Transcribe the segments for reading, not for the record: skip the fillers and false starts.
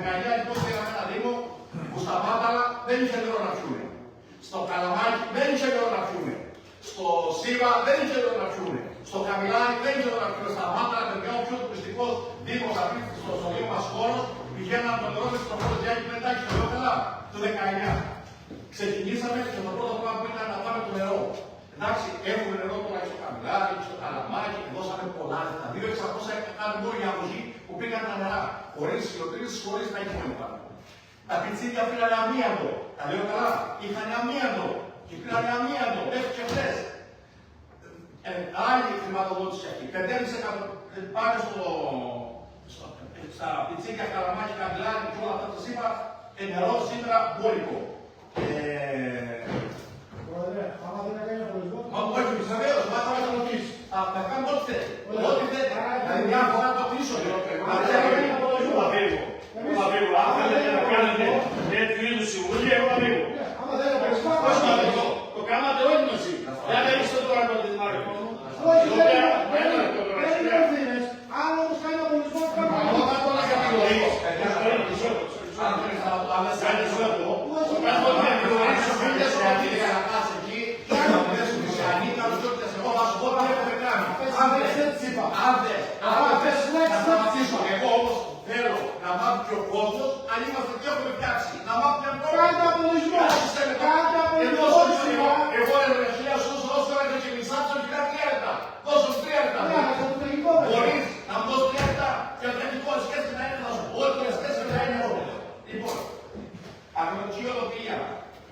19 λοιπόν πήγαμε ένα Δήμο που στα Μάταλα δεν είχε νερό να πιούνε. Στο Καλαμάκι δεν είχε νερό να πιούνε. Στο Σίβα δεν είχε νερό να πιούνε. Στο Καμιλάρι δεν είχε νερό να πιούνε. Στα Μάταλα, παιδιά, ο πιο τουριστικό Δήμο αυτή στο σχολείο μα χώρο πηγαίναμε το νερό στο πρώτο διάρκεια που εντάξει, το λέω καλά, το 19. Ξεκινήσαμε και το πρώτο πράγμα που ήταν να πάμε το νερό. Εντάξει, έχουμε νερό τώρα στο Καμιλάρι, στο Καλαμάκι, δώσαμε πολλά λεφτά. 2.600 κάνουν μόνο για αγωγή που πήγαν τα νερά. Χωρίς χειροτήρηση, χωρίς να γίνει πάνω. Τα πιτσίκια πήραν αμίαντο. Τα λέω καλά, είχαν αμίαντο. Και πήραν αμίαντο, μέχρι και χθες. Άλλη χρηματοδότηση εκεί. 5,5 πάνε στα πιτσίκια, Καλαμάκι, Καμιλάρι και όλα αυτά τα είπα. Νερό σήμερα μπόλικο. Πρόεδρε, άμα δεν θα κάνει απολογισμό. Μα όχι, βεβαίως, μα θα ρωτήσει. Θα κάνω ό,τι θέλει. Ό,τι θέλει. Δηλαδή μια φορά το πίσω. Εγώ θα φύγω. Αν θέλετε να κάνετε τέτοιου είδους συμβούλια, εγώ θα φύγω. Άμα δεν θα Πώς θα φύγω. Το κάνατε όλοι μαζί. Δεν έχετε τώρα με την Μάρκο. όχι, δεν είναι ευθύνες. Αν όμως κάνει απολογισμό, θα κάνει Εγώ θα τώρα κατηγορήσω. Αν θέλεις να το αμέσως εδώ, εγώ όμως θέλω να μάθει και ο κόσμος αν είμαστε τι έχουμε φτιάξει. Να μάθει και αυτό. Κάντε απολογισμό. Κάντε απολογισμό. Εγώ εργασία σου όσο έρχεται και μισά του και κάτι 3 λεπτά. Δώσω 3 λεπτά. Μπορείς να μου δώσεις 3 λεπτά και να τρέχει χώρες και έτσι να είναι να σου πω ότι οι 4 να είναι όλες. Λοιπόν, αγροτικιολογία.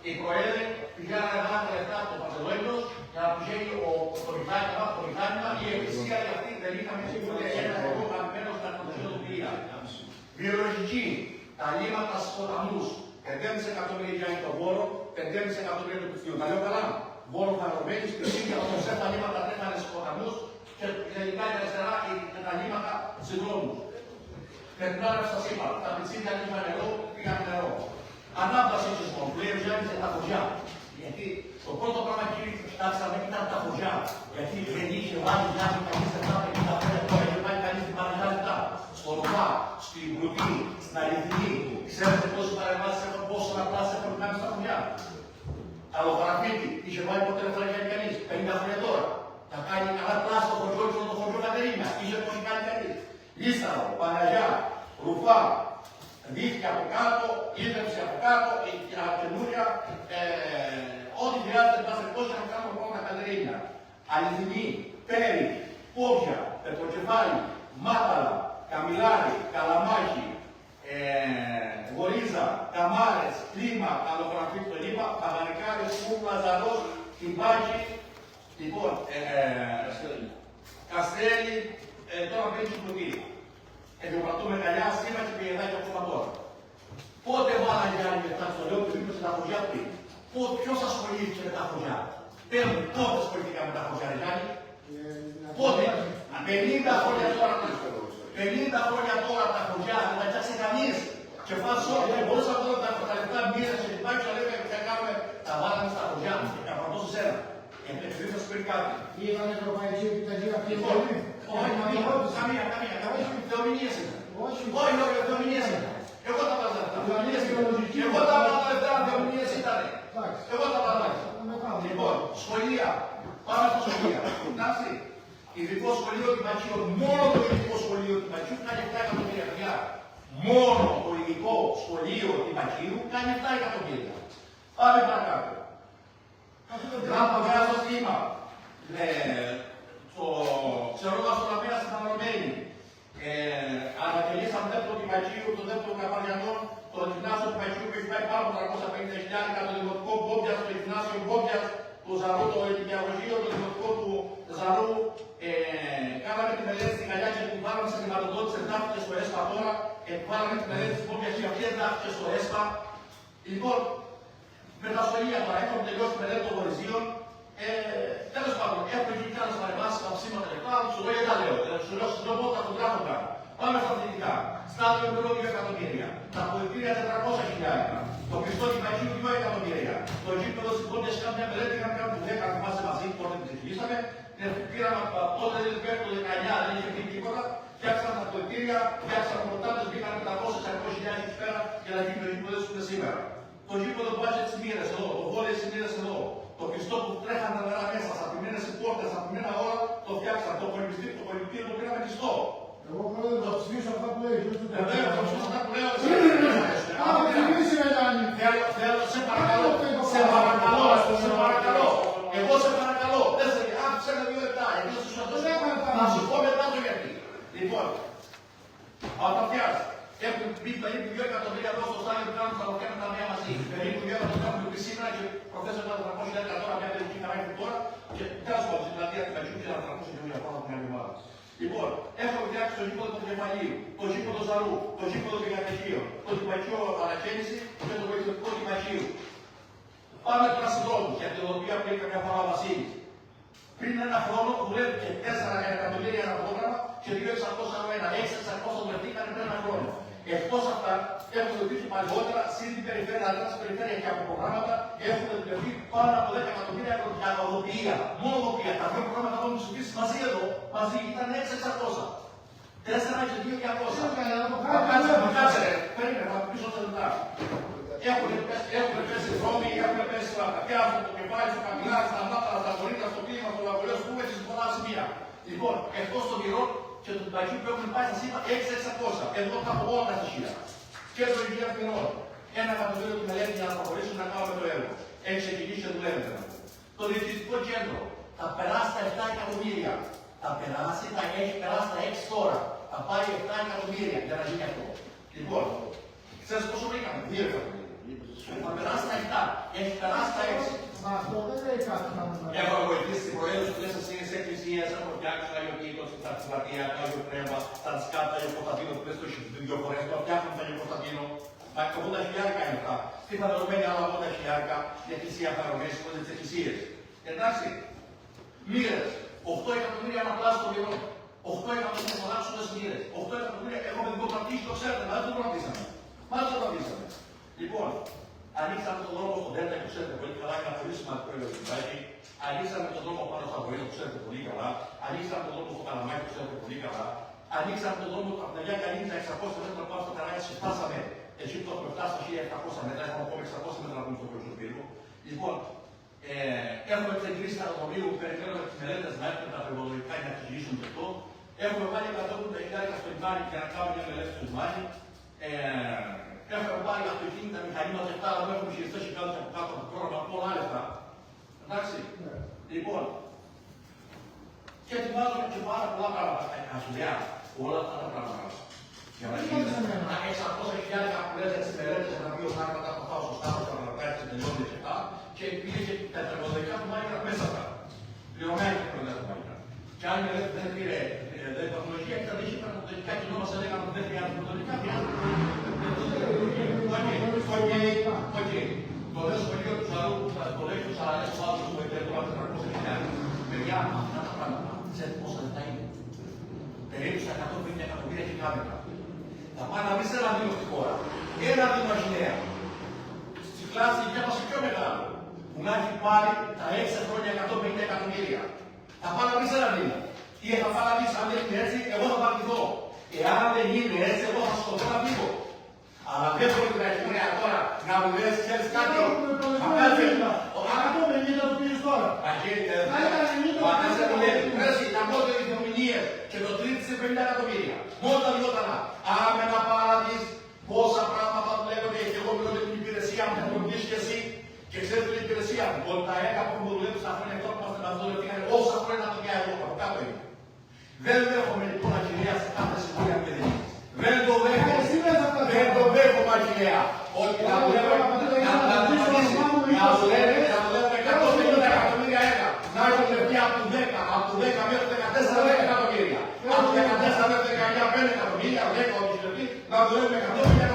Οι προέδροι πηγαίνανε να δουν τα λεφτά από το Παντελόιδος για να πηγαίνει το μηχάνημα, η εκκλησία για αυτή δεν είχαμε σίγουρα ένα εγώ καμμένο στην αγροτικιολογία. Βιολογική, τα λίμματα στους ποταμούς, 5,5 εκατομμύρια για τον Βόρο, 5,5 εκατομμύρια του Πυθίου. Τα λέω καλά. Βόρο Φαρμακοβέλης, Κρυσίδια, όμως τα λίμματα τρέχανε στους ποταμούς και τελικά η αριστερά και τα λίμματα στους δρόμους. Περνάνε στα σύμπα, τα πιτσίδια λίγα νερό, πήγαν νερό. Ανάπταση του σπορτ, λέει ο Γιάννης για τα χωριά. Γιατί το πρώτο πράγμα κύριε που κοιτάξαμε ήταν τα χωριά. Γιατί δεν είχε βάλει Γιάννη κανείς 7,55 τώρα, είχε βάλει κανείς την παραγιά λεπτά. Στο Ροφά, στην Μπρουτή, στην Αληθινή. Ξέρετε πόσες παρεμβάσεις έχουν, πόσα αναπλάσεις έχουν κάνει στα χωριά. Αλογραφίτη, είχε βάλει ποτέ λεφτά για κανείς, 50 χρόνια τώρα. Θα κάνει καλά πλάση στο χωριό και το χωριό Κατερίνα. Είχε το έχει κάνει κανείς. Λίσταρο, Παναγιά, Ρουφά. Δίθηκε από κάτω, ίδρυψε από κάτω, η καινούρια, ό,τι χρειάζεται να σε να κάνουμε ακόμα Κατερίνια. Αληθινή, Πέρι, Πόπια, Πετροκεφάλι, Μάταλα, Καμιλάρι, Καλαμάκι, Γορίζα, Καμάρες, Κλίμα, Καλογραφή, το είπα, Παγανικάρες, Κούκλα, Ζαρός, Τυμπάκι, λοιπόν, Καστέλι, τώρα παίρνει την Πλουτή. Εγκοπρατούμε καλιά, σήμα και πηγαινάει και ακόμα τώρα. Πότε βάλανε για άλλη μετά στο λέω που δείχνω τα χωριά πριν. Ποιος ασχολήθηκε με τα χωριά. Παίρνουν πότε ασχολήθηκαν με τα χωριά, Γιάννη. Πότε. 50 χρόνια τώρα. 50 χρόνια τώρα τα χωριά δεν τα φτιάξει κανείς. Και φάσο και μπορούσα να δω τα λεπτά μοίρες και λοιπά και λέγαμε τι θα κάνουμε. Τα βάλαμε στα χωριά και καπρατώ σε σένα. Επειδή θα σου πει κάτι. Ήταν ευρωπαϊκή επιταγή αυτή η πόλη. Όχι, καμία. Θεομηνίες ήταν. Όχι, θεομηνίες ήταν. Εγώ τα βάζα αυτά. Εγώ τα βάζα λεφτά, θεομηνίες ήταν. Εγώ τα βάζα. Λοιπόν, σχολεία. Πάμε στα σχολεία. Εντάξει. Ειδικό σχολείο Τιμακίου. Μόνο το ειδικό σχολείο Τιμακίου κάνει 7 εκατομμύρια. Μόνο το ειδικό σχολείο Τιμακίου κάνει 7 εκατομμύρια. Πάμε παρακάτω. Λάμπα βγάζω σχήμα. Το ξερόγα στον Απίνα στην Πανωμένη. Ανακαλύψαμε δεύτερο Τιμακίου, το δεύτερο Καπαριανό, το γυμνάσιο Τιμακίου που έχει πάει πάνω από 350.000, το δημοτικό Μπόμπια, το γυμνάσιο Μπόμπια, το Ζαρού, το διαγωγείο, το δημοτικό του Ζαρού. Κάναμε τη μελέτη στην Καλιά και την βάλαμε σε χρηματοδότηση, εντάχθηκε στο ΕΣΠΑ τώρα. Βάλαμε τη μελέτη της Μπόμπια και αυτή εντάχθηκε στο ΕΣΠΑ. Λοιπόν, με τα σχολεία τώρα έχουμε τελειώσει τη μελέτη των Βορειζίων. Τέλος πάντων, έχουμε γίνει κάποιες παρεμβάσεις στα ψήματα λεπτά, σου λέω τα λέω. Σου λέω στον τρόπο θα τον γράφω κάτω. Πάμε στα αθλητικά. Στάδιο εμπειρό 2 εκατομμύρια. Τα πολιτήρια 400.000. Το πιστό Τιμακίου 2 εκατομμύρια. Το γήπεδο της Μπόμπιας κάνει μια μελέτη, είχαμε κάνει του 10, θυμάσαι μαζί, τότε την ξεκινήσαμε. Πήραμε τότε δεν υπέρ το 19, δεν είχε πει τίποτα. Φτιάξαμε τα πολιτήρια, φτιάξαμε πρωτάτες, μπήκαν 500.000 εκεί πέρα. και να γίνει το γήπεδο ούτε σήμερα. Το γήπεδο που άρχισε τις μοίρες εδώ, το βόλεϊ στις μοίρες εδώ, το πιστό που τρέχανε τα νερά μέσα, σαπημένες οι πόρτες, σαπημένα όλα, το φτιάξαν. Το κολυμπητήριο το πήραμε κλειστό. Εγώ πρόεδρε θα ψηφίσω αυτά που λέει. Βέβαια, θα ψηφίσω αυτά που λέω. Άμα ψηφίσει με Γιάννη. Θέλω, σε παρακαλώ, σε παρακαλώ. Εγώ σε παρακαλώ. Άφησε με 2 λεπτά. Θα σου πω μετά το γιατί. Λοιπόν, από τα φτιάξει. Έχουν μπει περίπου 2 εκατομμύρια εδώ στο στάδιο που κάνουν τα λογιά με τα μία μαζί. Περίπου 2 εκατομμύρια που πει σήμερα και προχθές ήταν 300.000 τώρα, μια περιοχή να έχει τώρα και τέλος πάντων στην πλατεία του Κατσιού και 300.000 πάνω από μια εβδομάδα. Λοιπόν, έχουμε φτιάξει το γήπεδο του Κεφαλίου, το γήπεδο Ζαρού, το γήπεδο του Γιγαντεχείου, το τυπακείο Ανακαίνιση και το βοηθητικό τυπακείο. Πάμε τώρα στην δρόμο, για την οποία πήγε καμιά φορά ο Βασίλης. Πριν ένα χρόνο δουλεύει και 4 εκατομμύρια ένα πρόγραμμα και 2.600 άλλο ένα. 6.600 δουλευτήκαν πριν ένα χρόνο. Εκτός αυτά, έχουν δουλευτεί παλιότερα στην περιφέρεια, αλλά στην περιφέρεια και από προγράμματα έχουν δουλευτεί πάνω από 10 εκατομμύρια για τα οδοποιία. Μόνο οδοποιία. Τα 2 προγράμματα που έχουν ψηφίσει μαζί εδώ, μαζί ήταν 6.600. 4 και 2.200. Κάτσε, περίμενε, θα πεις όσα λεπτά. Έχουν πέσει δρόμοι, έχουν πέσει τα κακιά, στο κεφάλι, στο καμιλάρι, στα μάτρα, στα γονίδια, στο κλίμα, στο λαβολέο, στο κούβετσι, σε πολλά σημεία. Λοιπόν, εκτός των πυρών και του τυπακίου που έχουν πάει, σας είπα 6.600. Εδώ θα πω όλα τα στοιχεία. Και το υγεία πυρών. 1 εκατομμύριο τη μελέτη για να προχωρήσουν να κάνουμε το έργο. Έχει ξεκινήσει και δουλεύετε. Το διευθυντικό κέντρο θα περάσει τα 7 εκατομμύρια. Θα περάσει, έχει περάσει τα 6 τώρα. Θα πάει 7 εκατομμύρια για να γίνει αυτό. Λοιπόν, ξέρεις πόσο βρήκαμε, 2 εκατομμύρια. Θα περάσει τα 7, έχει περάσει τα 6. Μα αυτό δεν λέει κάτι να μου πει. Έχω βοηθήσει την προέλευση του μέσα στις εκκλησίες, έχω φτιάξει το Άγιο Κοίτος, τα Πλατεία, το Άγιο Πνεύμα, τα Τσκάτα, το Άγιο Κωνσταντίνο που πες το 2 φορές, το φτιάχνουν το Άγιο Κωνσταντίνο. Τα 80.000 είναι αυτά. Τι θα δεδομένη άλλα 80.000 η εκκλησία παρομοίες με τις εκκλησίες. Εντάξει, μοίρες, 8 εκατομμύρια αναπλάσεις των πυρών. 8 εκατομμύρια θα αλλάξουν τις μοίρες. 8 εκατομμύρια έχουμε δημοκρατήσει, το ξέρετε, μα δεν το κρατήσαμε. Μα το κρατήσαμε. Λοιπόν, ανοίξαμε τον δρόμο στον Δέλτα, που ξέρετε πολύ καλά, είναι ένα πολύ σημαντικό εργαλείο. Ανοίξαμε τον δρόμο πάνω στα Βορρά, που ξέρετε πολύ καλά. Ανοίξαμε τον δρόμο στο Καλαμάκι, που ξέρετε πολύ καλά. Ανοίξαμε τον δρόμο από τα Λιά Καλίνη, 600 μέτρα πάνω στο Καράγια, φτάσαμε. Εκεί που έχουμε φτάσει στα 1700 μέτρα, έχουμε ακόμα 600 μέτρα από το Κολοσσοπύργο. Λοιπόν, έχουμε ξεκινήσει τα αεροδρομίου που περιμένουμε τις μελέτες να έρθουν τα περιβαλλοντικά για να ξεκινήσουν και αυτό. Έχουμε βάλει 150.000 στο λιμάνι για να κάνουμε μια μελέτη στο λιμάνι. Έχουμε πάρει αυτοκίνητα, μηχανήματα και αυτά, αλλά έχουμε χειριστές και κάτω από κάτω από το πρόγραμμα, πολλά λεφτά. Εντάξει. Λοιπόν, και ετοιμάζουμε και πάρα πολλά πράγματα. Ασουλιά, όλα αυτά τα πράγματα. Για να γίνει 600.000 καπουλές για τις μελέτες, για να βγει ο πράγματα που πάω στο στάδιο, για να ρωτάει τις τελειώνες και αυτά. Και πήγε και τα τετραγωνικά του Μάγειρα μέσα αυτά. Πληρωμένα και τα του Μάγειρα. Και αν η μελέτη δεν πήρε τεχνολογία, και τα δείχνει πραγματικά και ενώ μας έλεγαν ότι δεν χρειάζεται τεχνολογικά, χρειάζεται. Οκ. Το νέο σχολείο του Ζαρού, το λέει του Σαραλές του Άδους που έχει 400.000. Παιδιά, αυτά τα πράγματα, ξέρετε πόσα λεπτά είναι. Περίπου στα 150 εκατομμύρια χιλιόμετρα. Θα πάνε να βρει ένα δίνο στη χώρα. Ένα δίνο Αχιλλέα. Στη κλάση για μας πιο μεγάλο. Που να έχει πάρει τα 6 χρόνια 150 εκατομμύρια. Θα πάνε να βρει ένα δίνο. Ή θα πάνε να βρει, αν δεν είναι έτσι, εγώ θα παραιτηθώ. Εάν δεν είναι έτσι, εγώ θα σκοτώ να φύγω. Αλλά δεν μπορεί να έχει ωραία τώρα να μου λες, ξέρεις κάτι. Αυτό με γίνεται το πήγες τώρα. Πατάσε μου λέει, πρέσει να πω το ηθομηνίες και το τρίτη σε 50 εκατομμύρια. Μόνο τα διότανα. Άμε να πάρεις πόσα πράγματα που λέγονται και εγώ μιλώ με την υπηρεσία μου, θα μου πεις και εσύ. Και ξέρεις την υπηρεσία μου, ότι τα έκα που μου δουλεύουν στα χρόνια τώρα που μας δουλεύουν όσα χρόνια το πια εγώ από κάτω είναι. Δεν δέχομαι λοιπόν Αχιλλέα σε κάθε συμβούλια που δεν είναι. Δεν το δέχομαι. Δεν το δέχομαι Αχιλλέα. Ότι να δουλεύουμε 150 εκατομμύρια έκα. Να έχουν λεφτεί από το 10, από το 10 μέχρι το 14 10 εκατομμύρια. Από το 14 μέχρι το 19 5 εκατομμύρια, 10 όχι λεφτεί, να δουλεύουμε 150